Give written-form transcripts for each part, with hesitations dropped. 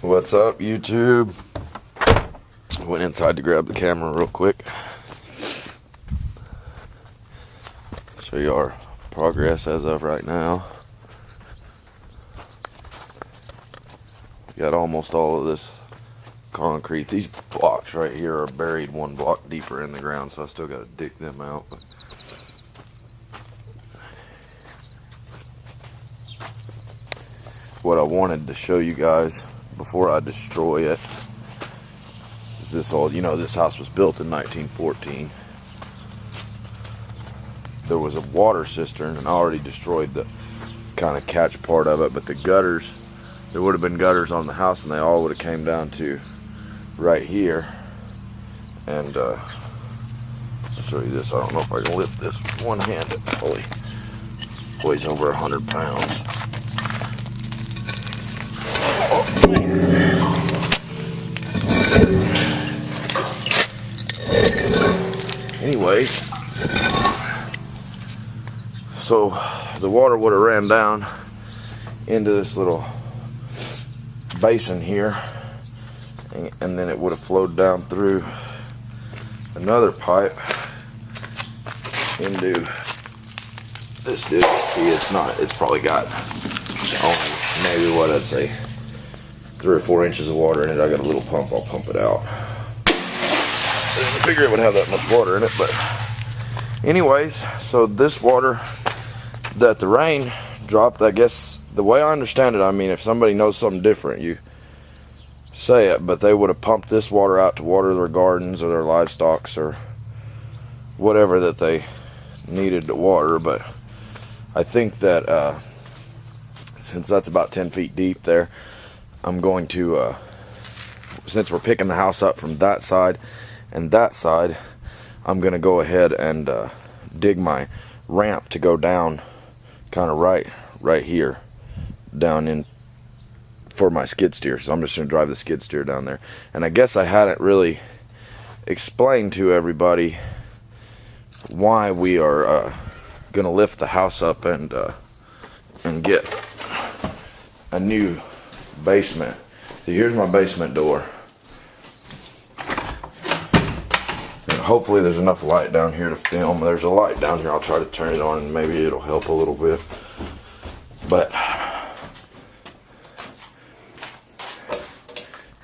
What's up, YouTube? Went inside to grab the camera real quick. Show you our progress as of right now. Got almost all of this concrete. These blocks right here are buried one block deeper in the ground, so I still got to dig them out. But what I wanted to show you guys before I destroy it is this old, this house was built in 1914. There was a water cistern, and I already destroyed the kind of catch part of it, but the gutters, there would have been gutters on the house, and they all would have came down to right here. And I'll show you this. I don't know if I can lift this with one hand. It probably weighs over 100 pounds. Anyway, so the water would have ran down into this little basin here, and then it would have flowed down through another pipe into this dude. See, it's probably got only maybe what I'd say 3 or 4 inches of water in it. I got a little pump, I'll pump it out. I didn't figure it would have that much water in it, but anyways, so this water that the rain dropped, I guess the way I understand it, I mean, if somebody knows something different, you say it, but they would have pumped this water out to water their gardens or their livestock or whatever that they needed to water. But I think that since that's about 10 feet deep there, I'm going to, since we're picking the house up from that side and that side, I'm going to go ahead and dig my ramp to go down kind of right here down in for my skid steer. So I'm just going to drive the skid steer down there. And I guess I hadn't really explained to everybody why we are going to lift the house up and get a new basement. So here's my basement door. And hopefully there's enough light down here to film. There's a light down here. I'll try to turn it on and maybe it'll help a little bit. But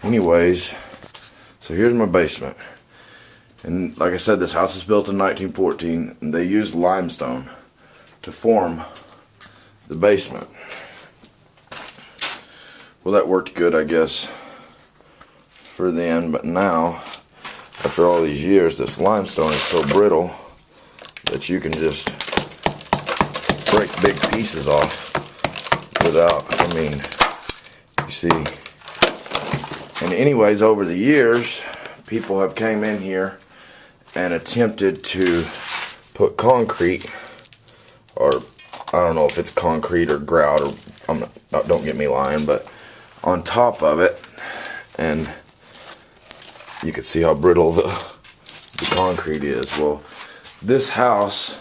anyways, so here's my basement. And like I said, this house was built in 1914, and they used limestone to form the basement. Well, that worked good, I guess, for then, but now, after all these years, this limestone is so brittle that you can just break big pieces off without, I mean, you see. And anyways, over the years, people have came in here and attempted to put concrete, or I don't know if it's concrete or grout, or don't get me lying, but on top of it, and you can see how brittle the concrete is. Well, this house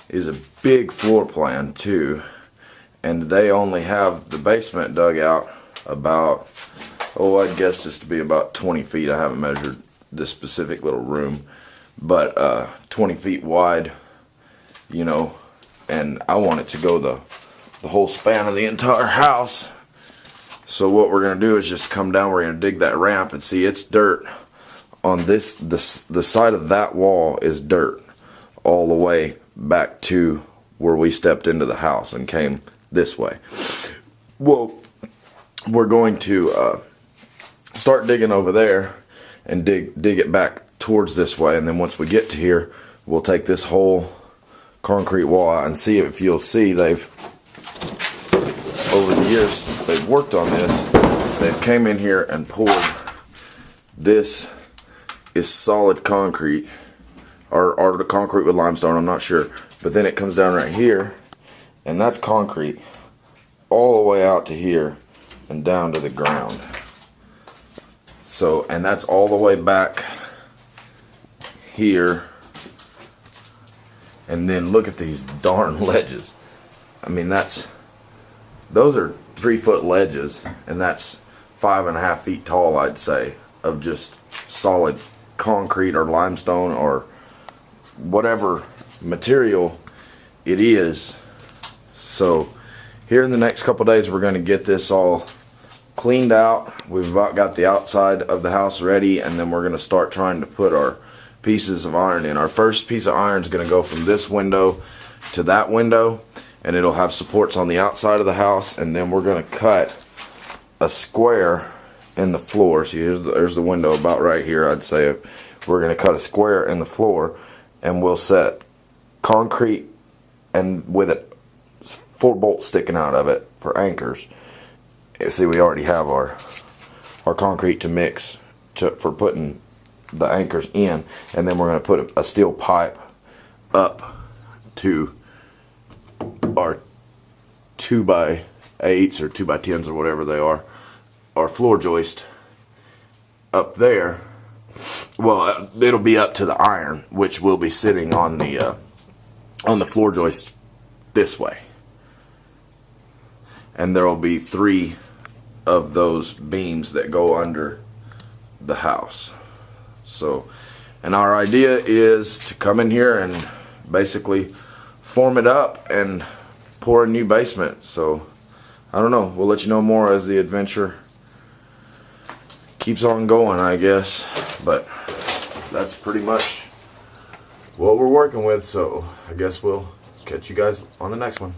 is a big floor plan too, and they only have the basement dug out about, I'd guess this to be about 20 feet. I haven't measured this specific little room, but 20 feet wide, and I want it to go the whole span of the entire house. So what we're going to do is just come down, we're going to dig that ramp, and see, it's dirt on the side of that wall is dirt all the way back to where we stepped into the house and came this way. Well, we're going to start digging over there and dig it back towards this way, and then once we get to here, we'll take this whole concrete wall out and see if you'll see they've, over the years since they've worked on this, they've came in here and poured, this is solid concrete, or the concrete with limestone, I'm not sure, but then it comes down right here, and that's concrete all the way out to here and down to the ground. So, and that's all the way back here, and then look at these darn ledges. I mean, those are 3-foot ledges, and that's 5.5 feet tall, I'd say, of just solid concrete or limestone or whatever material it is. So here in the next couple days, we're going to get this all cleaned out. We've about got the outside of the house ready, and then we're going to start trying to put our pieces of iron in. Our first piece of iron is going to go from this window to that window, and it'll have supports on the outside of the house, and then we're going to cut a square in the floor. See, there's the window about right here. I'd say we're going to cut a square in the floor, and we'll set concrete, and with it 4 bolts sticking out of it for anchors. You see, we already have our concrete to mix for putting the anchors in, and then we're going to put a steel pipe up to our 2x8s or 2x10s or whatever they are, our floor joist up there. Well, it'll be up to the iron, which will be sitting on the floor joist this way, and there will be 3 of those beams that go under the house. So, and our idea is to come in here and basically form it up and pour a new basement. So I don't know, we'll let you know more as the adventure keeps on going, I guess. But that's pretty much what we're working with, so I guess we'll catch you guys on the next one.